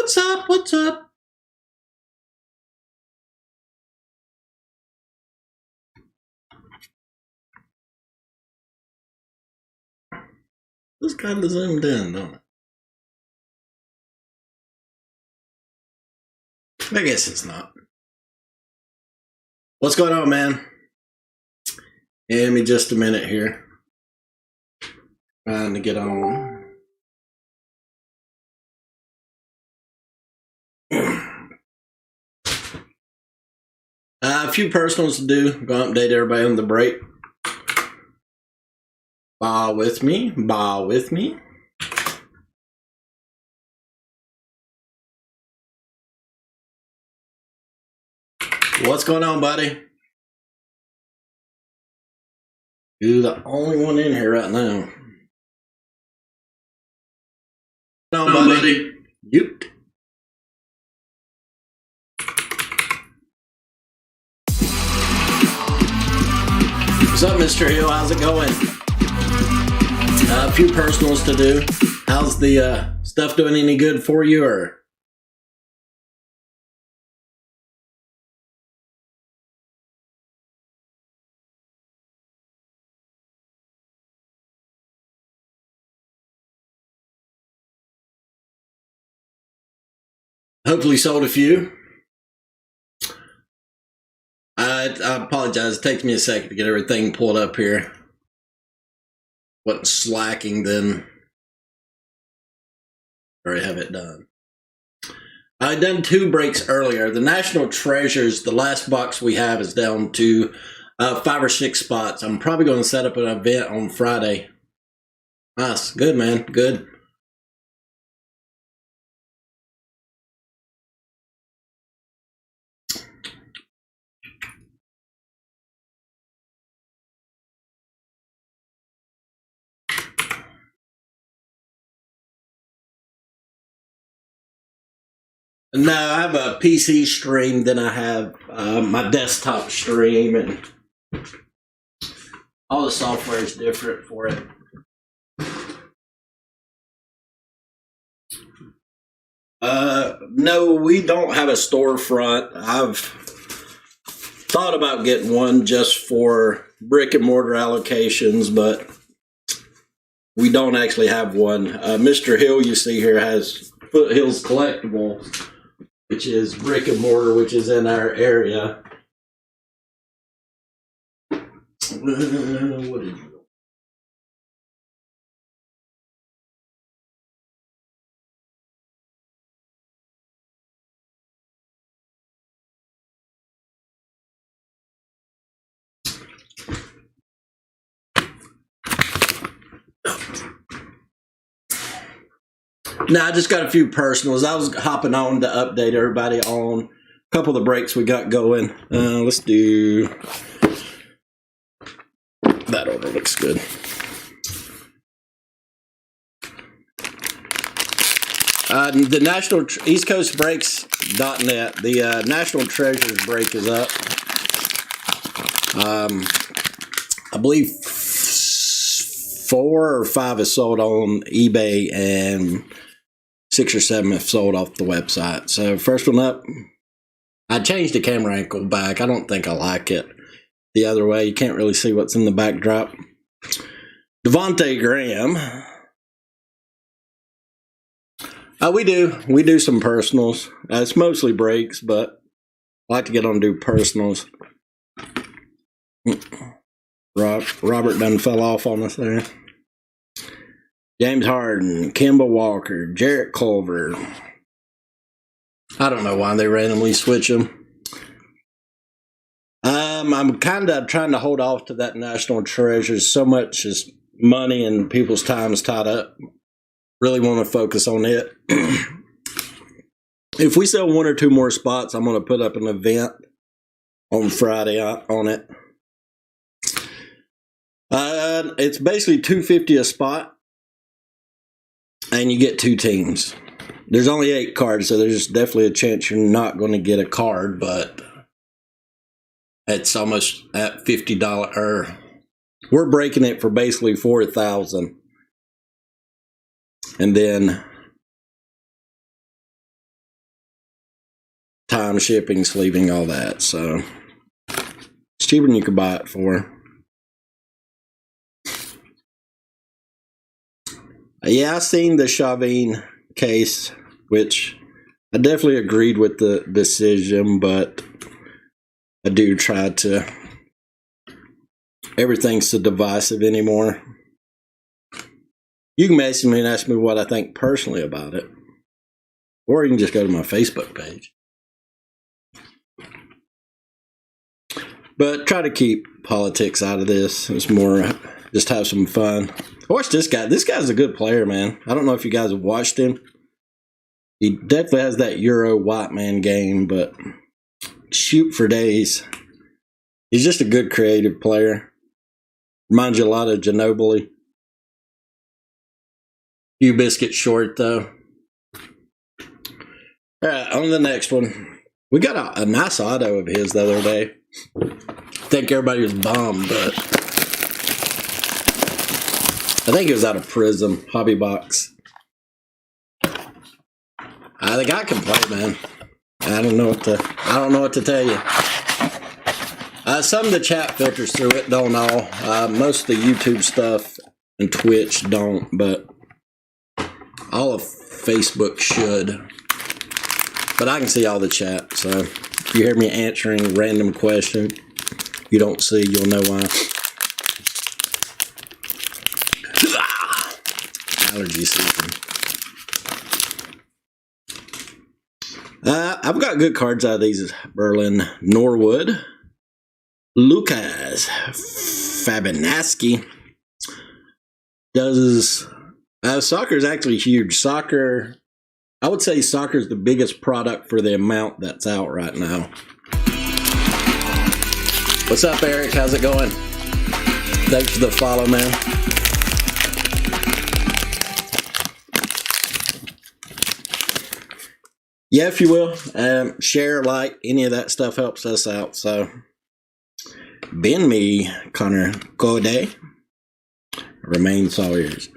What's up? What's up? This kind of zoomed in, don't it? I guess it's not. What's going on, man? Give me just a minute here. Trying to get on. A few personals to do. Go update everybody on the break. Ball with me. Ball with me. What's going on, buddy? You're the only one in here right now. What's going on, buddy? Yep. What's up, Mr. Hill? How's it going? A few personals to do. How's the stuff doing any good for you, or? Hopefully sold a few. I apologize. It takes me a second to get everything pulled up here. Wasn't slacking then. Already have it done. I done 2 breaks earlier. The National Treasures, the last box we have is down to 5 or 6 spots. I'm probably going to set up an event on Friday. Nice. Good, man. Good. No, I have a PC stream, then I have my desktop stream, and all the software is different for it. No, we don't have a storefront. I've thought about getting one just for brick and mortar allocations, but we don't actually have one. Mr. Hill, you see here, has Foothills Collectibles, which is brick and mortar, which is in our area. What did you? No, I just got a few personals. I was hopping on to update everybody on a couple of the breaks we got going. Let's do that order. Looks good. The National East Coast Breaks.net. The National Treasures break is up. I believe 4 or 5 is sold on eBay, and 6 or 7 have sold off the website. So first one up, I changed the camera angle back. I don't think I like it the other way. You can't really see what's in the backdrop. Devontae Graham. We do some personals. It's mostly breaks, but I like to get on and do personals. Robert done fell off on us there. James Harden, Kemba Walker, Jarrett Culver. I don't know why they randomly switch them. I'm kind of trying to hold off to that National Treasures. So much is money and people's time is tied up. Really want to focus on it. If we sell 1 or 2 more spots, I'm going to put up an event on Friday on it. It's basically $250 a spot, and you get 2 teams. There's only 8 cards, so there's definitely a chance you're not going to get a card, but it's almost at $50. Or we're breaking it for basically $4,000, and then time, shipping, sleeving, all that. So it's cheaper than you could buy it for. Yeah, I seen the Chavin case, which I definitely agreed with the decision, but I do try to. Everything's so divisive anymore. You can message me and ask me what I think personally about it, or you can just go to my Facebook page. But try to keep politics out of this. It's more just have some fun. Watch this guy. This guy's a good player, man. I don't know if you guys have watched him. He definitely has that Euro white man game, but shoot for days. He's just a good creative player. Reminds you a lot of Ginobili. Few biscuits short, though. All right, on to the next one. We got a nice auto of his the other day. I think everybody was bummed, but I think it was out of Prizm, Hobby Box. The guy can play, man. I don't know what to tell you. Some of the chat filters through it, don't all. Most of the YouTube stuff and Twitch don't, but all of Facebook should. But I can see all the chat, so if you hear me answering a random question you don't see, you'll know why. Allergy season. I've got good cards out of these. Berlin Norwood. Lucas Fabinaski. Soccer is actually huge. Soccer, I would say soccer is the biggest product for the amount that's out right now. What's up, Eric? How's it going? Thanks for the follow, man. Yeah, if you will, share, like, any of that stuff helps us out. So, Ben me, Connor Code, Remain Sawyers.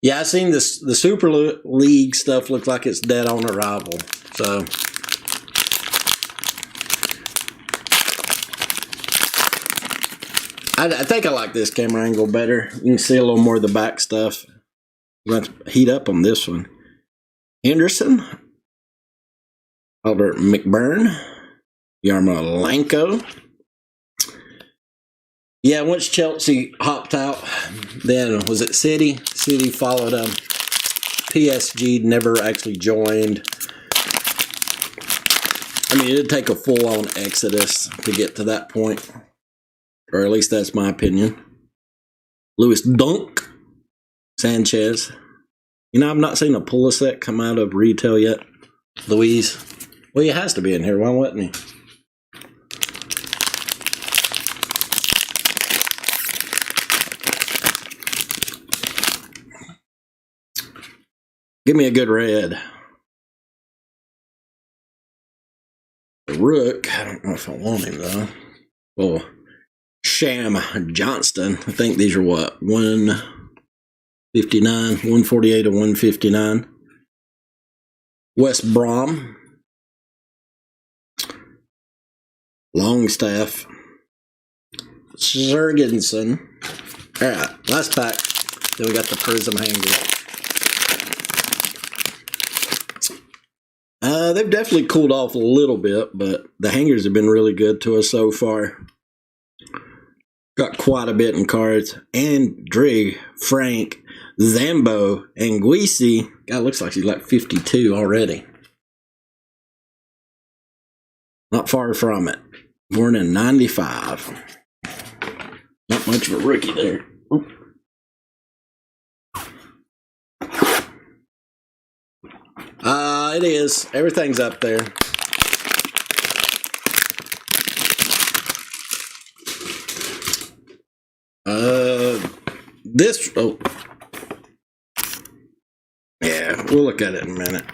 Yeah, I seen this. The Super League stuff looks like it's dead on arrival. So, I think I like this camera angle better. You can see a little more of the back stuff. I'm going to heat up on this one. Henderson. Albert McBurn, Yarmolenko. Yeah, once Chelsea hopped out, then was it City? City followed them. PSG never actually joined. I mean, it did take a full-on exodus to get to that point. Or at least that's my opinion. Louis Dunk. Sanchez. You know, I've not seen a Pulisic come out of retail yet. Louise. Well, he has to be in here. Why wouldn't he? Give me a good red. The Rook. I don't know if I want him, though. Oh, Sham Johnston. I think these are what? 159, 148 to 159. West Brom. Longstaff. Jurgensen. All right, last pack. Then we got the Prizm hanger. They've definitely cooled off a little bit, but the hangers have been really good to us so far. Got quite a bit in cards. André, Frank, Zambo, and Guisi. God, looks like he's like 52 already. Not far from it. Born in 95. Not much of a rookie there. Oop. It is. Everything's up there. Oh. Yeah, we'll look at it in a minute.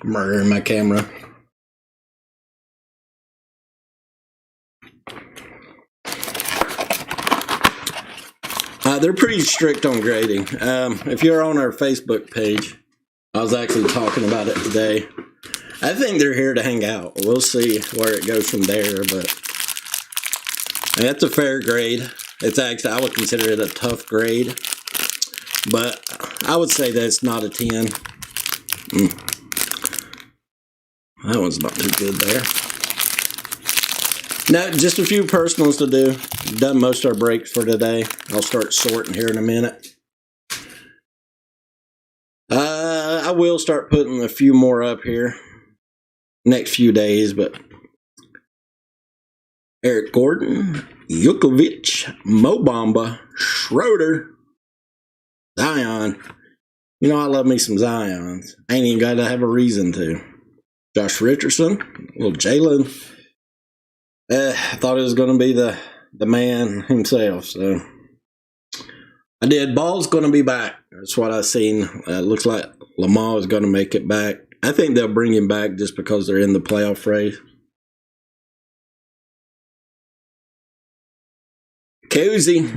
Murdering my camera. They're pretty strict on grading. If you're on our Facebook page, I was actually talking about it today. I think they're here to hang out. We'll see where it goes from there, but that's a fair grade. It's actually, I would consider it a tough grade, but I would say that it's not a 10. That one's not too good there. Now, just a few personals to do. Done most of our breaks for today. I'll start sorting here in a minute. I will start putting a few more up here next few days, but Eric Gordon, Yukovic, Mo Bamba, Schroeder, Zion. You know I love me some Zions. I ain't even got to have a reason to. Josh Richardson, little Jalen. I thought it was going to be the man himself, so I did. Ball's going to be back. That's what I seen. It looks like Lamar is going to make it back. I think they'll bring him back just because they're in the playoff race. Cozy.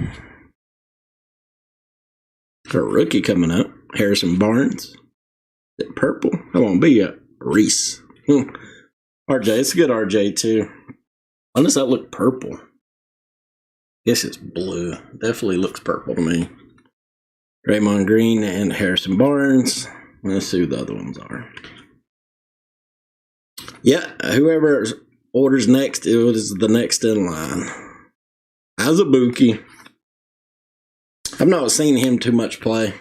Got a rookie coming up. Harrison Barnes. Is it purple? That won't be a Reese. RJ. It's a good RJ too. Unless that look purple. Guess it's blue. Definitely looks purple to me. Draymond Green and Harrison Barnes. Let's see who the other ones are. Yeah, whoever orders next is the next in line. Azubuike. I've not seen him too much play.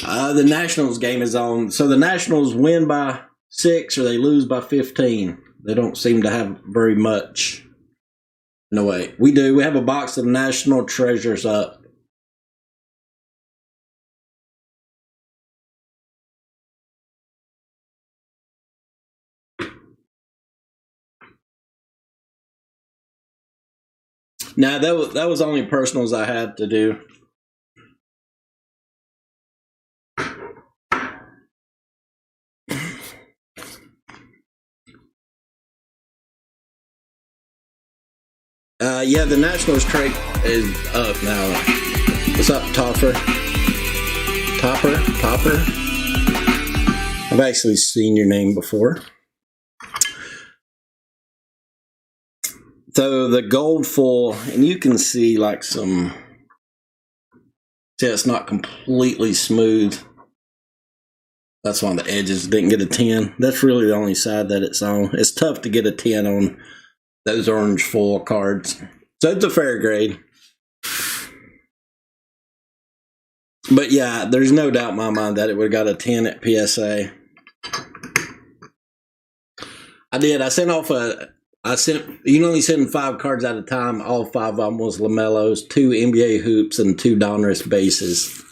The Nationals game is on. So the Nationals win by 6 or they lose by 15. They don't seem to have very much. No way. We do. We have a box of National Treasures up. Now, that was only personals I had to do. Yeah, the Nationals trade is up now. What's up, Topper? I've actually seen your name before. So the gold full, and you can see like some, see it's not completely smooth. That's why the edges didn't get a 10. That's really the only side that it's on. It's tough to get a 10 on those orange full cards. So it's a fair grade. But yeah, there's no doubt in my mind that it would have got a 10 at PSA. I did. I sent off you can only send 5 cards at a time. All 5 of them was LaMelos, 2 NBA hoops, and 2 Donruss bases.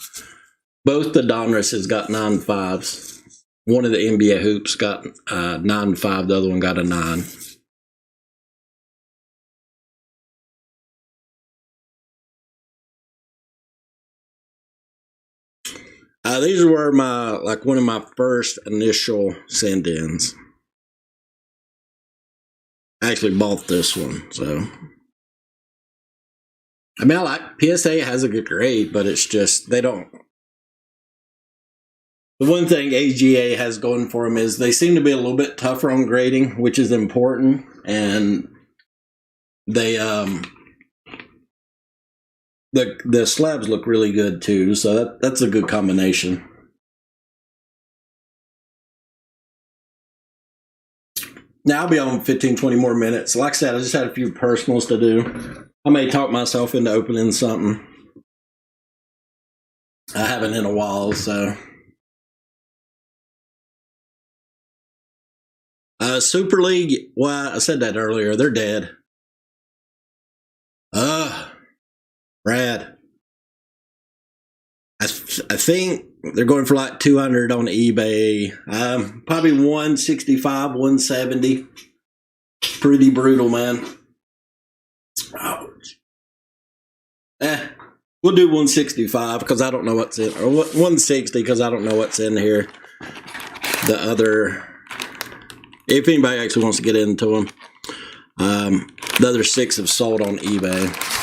Both the Donrusses got 9.5s. One of the NBA hoops got 9.5. The other one got a 9. These were one of my first initial send-ins. I actually bought this one, so. I mean, PSA has a good grade, but it's just, they don't. The one thing AGA has going for them is they seem to be a little bit tougher on grading, which is important, and they, the slabs look really good too, so that's a good combination. Now I'll be on 15-20 more minutes. Like I said, I just had a few personals to do. I may talk myself into opening something. I haven't in a while, so. Super League, well, I said that earlier. They're dead. Brad. I think they're going for like 200 on eBay. Probably 165, 170. Pretty brutal, man. Ouch. We'll do 165 because I don't know what's in, or 160 because I don't know what's in here. The other, if anybody actually wants to get into them, the other 6 have sold on eBay.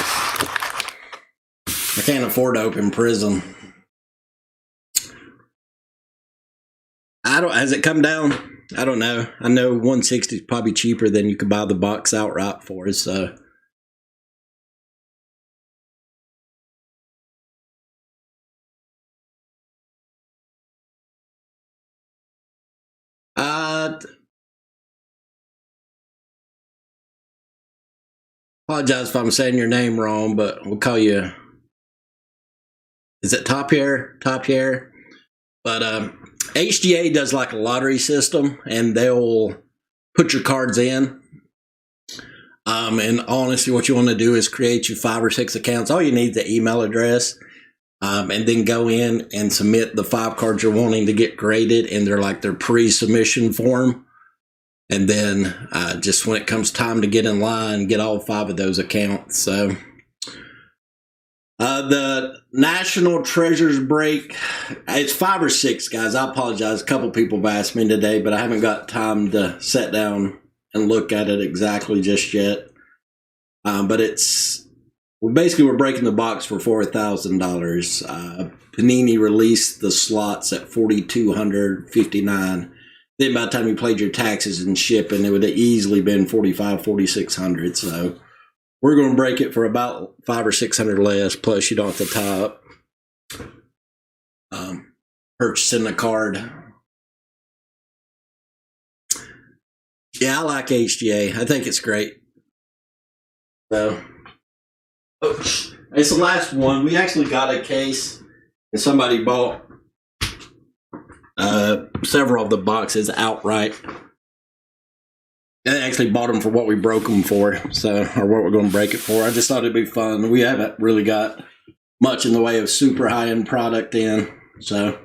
I can't afford to open Prizm. I don't. Has it come down? I don't know. I know 160 is probably cheaper than you could buy the box outright for. So. Apologize if I'm saying your name wrong, but we'll call you. Is it Top Hair? Top Hair? But HGA does like a lottery system, and they'll put your cards in. And honestly, what you want to do is create you 5 or 6 accounts. All you need is the email address, and then go in and submit the 5 cards you're wanting to get graded, and they're like their pre-submission form. And then just when it comes time to get in line, get all 5 of those accounts. So the National Treasures break, it's 5 or 6, guys. I apologize. A couple people have asked me today, but I haven't got time to sit down and look at it exactly just yet. But we're breaking the box for $4,000. Panini released the slots at $4,259. Then by the time you paid your taxes and shipping, it would have easily been $4,500, $4,600. So we're going to break it for about $500 or $600 less. Plus, you don't have to tie up purchasing the card. Yeah, I like HGA. I think it's great. So, it's the last one. We actually got a case, and somebody bought several of the boxes outright. They actually bought them for what we broke them for, or what we're going to break it for. I just thought it'd be fun. We haven't really got much in the way of super high-end product in, so.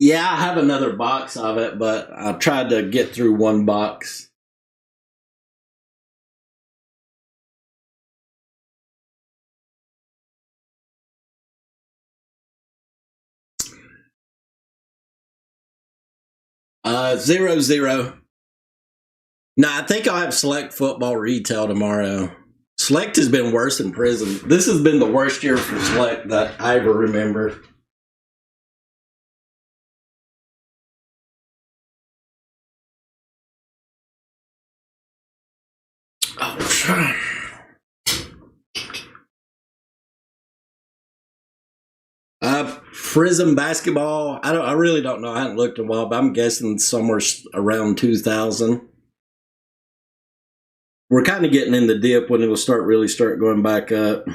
Yeah, I have another box of it, but I tried to get through one box. Zero, zero. No, I think I'll have Select Football retail tomorrow. Select has been worse than Prizm. This has been the worst year for Select that I ever remember. Oh, Prizm basketball. I really don't know. I haven't looked in a while, but I'm guessing somewhere around 2,000. We're kind of getting in the dip when it'll really start going back up.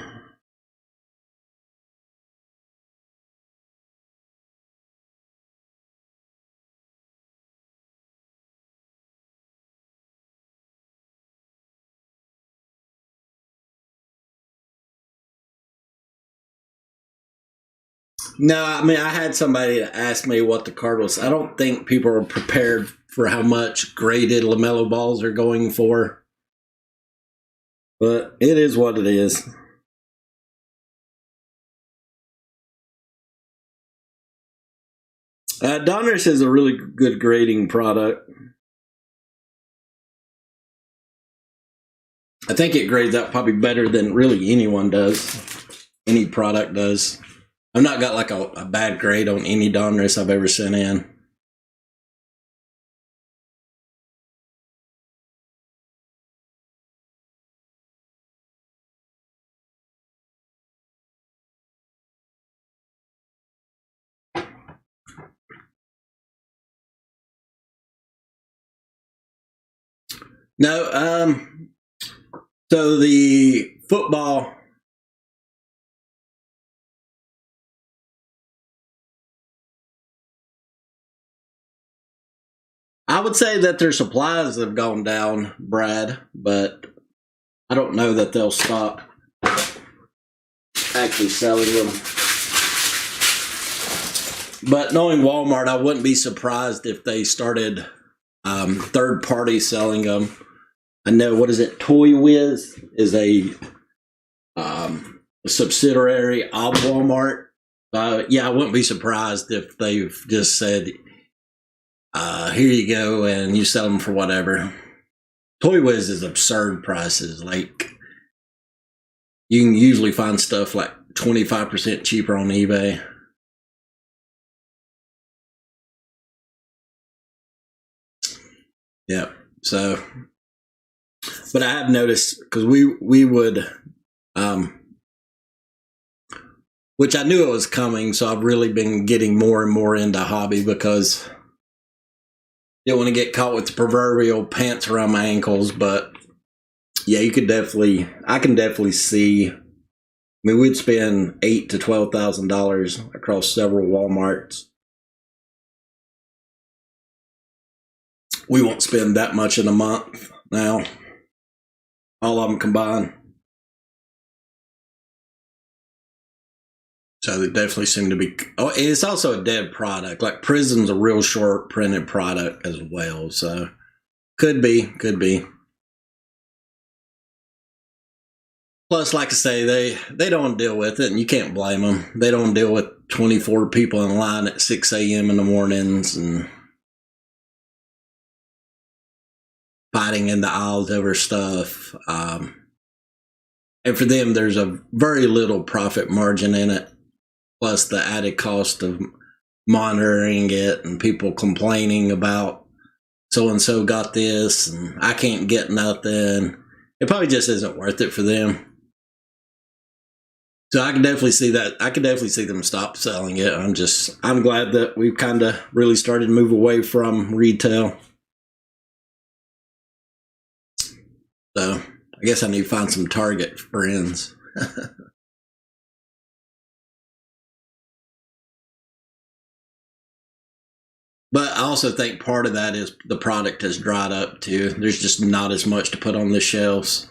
No, I mean, I had somebody ask me what the card was. I don't think people are prepared for how much graded LaMelo balls are going for. But it is what it is. Donruss is a really good grading product. I think it grades out probably better than really anyone does. Any product does. I've not got like a bad grade on any Donruss I've ever sent in. No, so the football. I would say that their supplies have gone down, Brad, but I don't know that they'll stop actually selling them. But knowing Walmart, I wouldn't be surprised if they started third party selling them. I know, what is it? Toy Wiz is a subsidiary of Walmart. Yeah, I wouldn't be surprised if they've just said, here you go, and you sell them for whatever. Toy Wiz is absurd prices. Like, you can usually find stuff like 25% cheaper on eBay. Yeah. So, but I have noticed, because we would, which I knew it was coming, so I've really been getting more and more into hobby, because you don't want to get caught with the proverbial pants around my ankles. But yeah, I can definitely see. I mean, we'd spend $8,000 to $12,000 across several Walmarts. We won't spend that much in a month now, all of them combined. So they definitely seem to be. Oh, it's also a dead product. Like, Prizm's a real short printed product as well. So could be. Plus, like I say, they don't deal with it, and you can't blame them. They don't deal with 24 people in line at 6 a.m. in the mornings and fighting in the aisles over stuff. And for them, there's a very little profit margin in it, plus the added cost of monitoring it and people complaining about so-and-so got this and I can't get nothing. It probably just isn't worth it for them. So I can definitely see that. I can definitely see them stop selling it. I'm glad that we've kind of really started to move away from retail. So I guess I need to find some Target friends. But I also think part of that is the product has dried up too. There's just not as much to put on the shelves.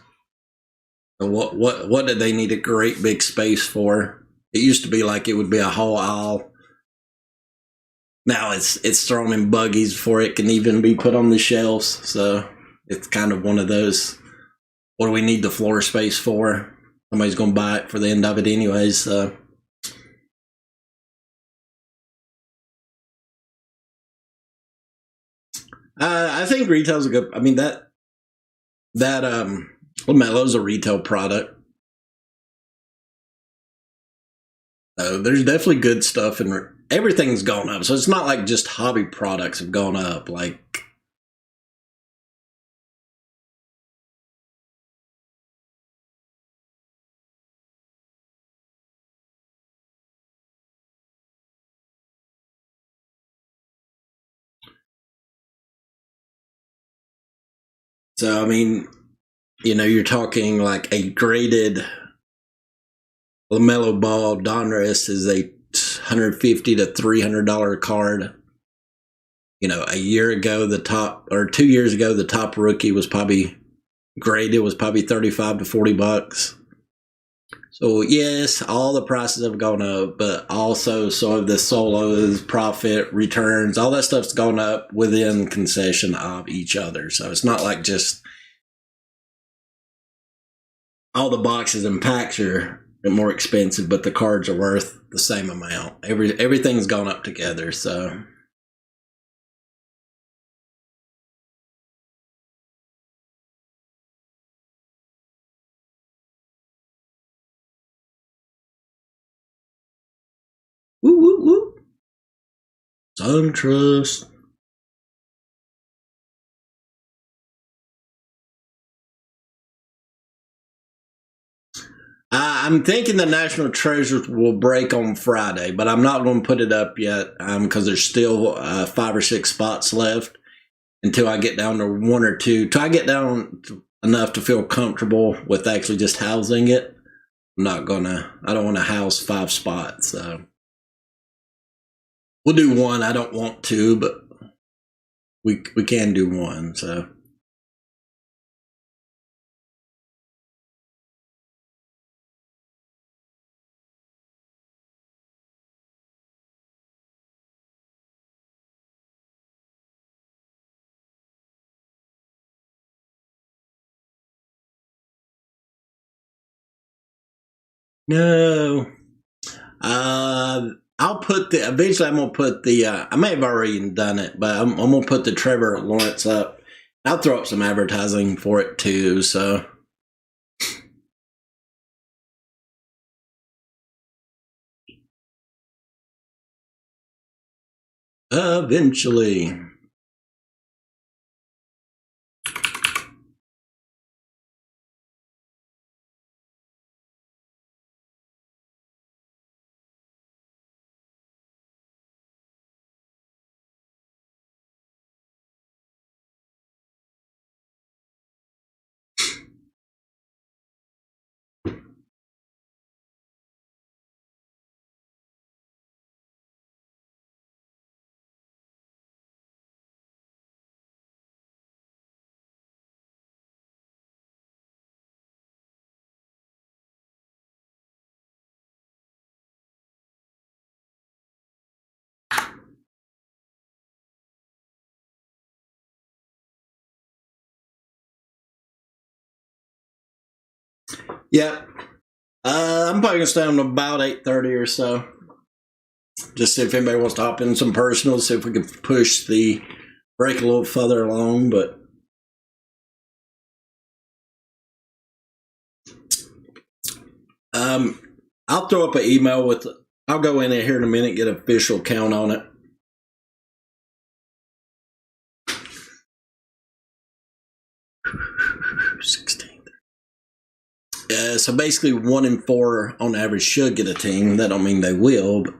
So what did they need a great big space for? It used to be like it would be a whole aisle. Now it's thrown in buggies before it can even be put on the shelves. So it's kind of one of those. What do we need the floor space for? Somebody's going to buy it for the end of it anyways. So. I think retail's a good. I mean, that LaMelo's a retail product. There's definitely good stuff, and everything's gone up. So it's not like just hobby products have gone up. Like, so I mean, you're talking like a graded LaMelo Ball Donruss is a $150 to $300 card. A year ago, the top, or 2 years ago, the top rookie was probably graded was probably 35 to $40. So yes, all the prices have gone up, but also so have the solos, profit, returns, all that stuff's gone up within concession of each other. So it's not like just all the boxes and packs are more expensive, but the cards are worth the same amount. Everything's gone up together. So. Woo, woo, woo. SunTrust. I'm thinking the National Treasures will break on Friday, but I'm not going to put it up yet because there's still 5 or 6 spots left until I get down to 1 or 2. Till I get down enough to feel comfortable with actually just housing it. I don't want to house 5 spots. So we'll do 1. I don't want to, but we can do 1. So. No. I'll put the, eventually I'm going to put the, I may have already done it, but I'm going to put the Trevor Lawrence up. I'll throw up some advertising for it too, so. Eventually. Yep. I'm probably going to stay on about 8:30 or so. Just see if anybody wants to hop in some personal, see if we can push the break a little further along, but I'll throw up an email with, I'll go in here in a minute, get an official count on it. So basically 1 in 4 on average should get a team. That don't mean they will, but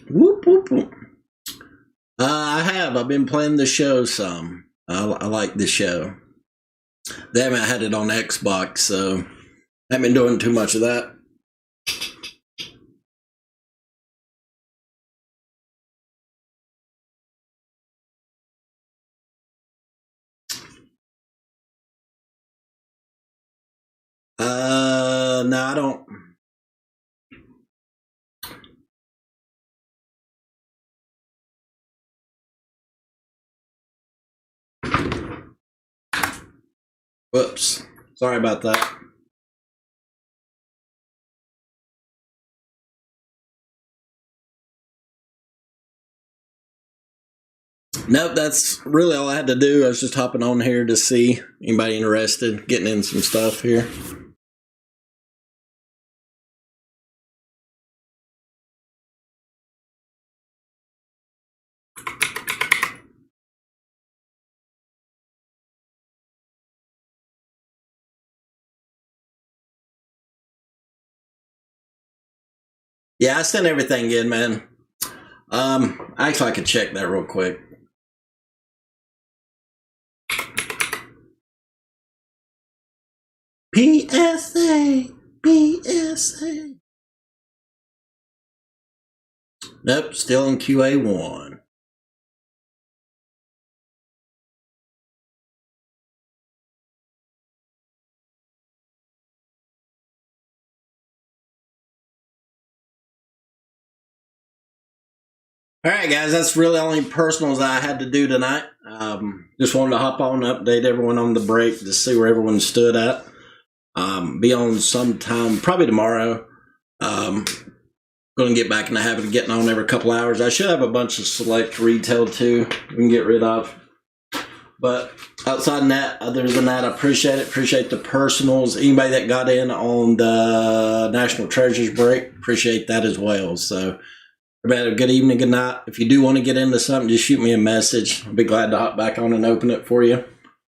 whoop, whoop, whoop. I've been playing the show some. I like the show. They haven't had it on Xbox, so I haven't been doing too much of that. No, I don't. Whoops. Sorry about that. Nope, that's really all I had to do. I was just hopping on here to see anybody interested, getting in some stuff here. Yeah, I sent everything in, man. Actually, I could check that real quick. PSA. Nope, still in QA1. All right, guys, that's really the only personals I had to do tonight. Just wanted to hop on and update everyone on the break to see where everyone stood at. Be on sometime, probably tomorrow. Going to get back in the habit of getting on every couple hours. I should have a bunch of select retail too we can get rid of. But outside of that, other than that, I appreciate it. Appreciate the personals. Anybody that got in on the National Treasures break, appreciate that as well. So everybody have a good evening, good night. If you do want to get into something, just shoot me a message. I'll be glad to hop back on and open it for you.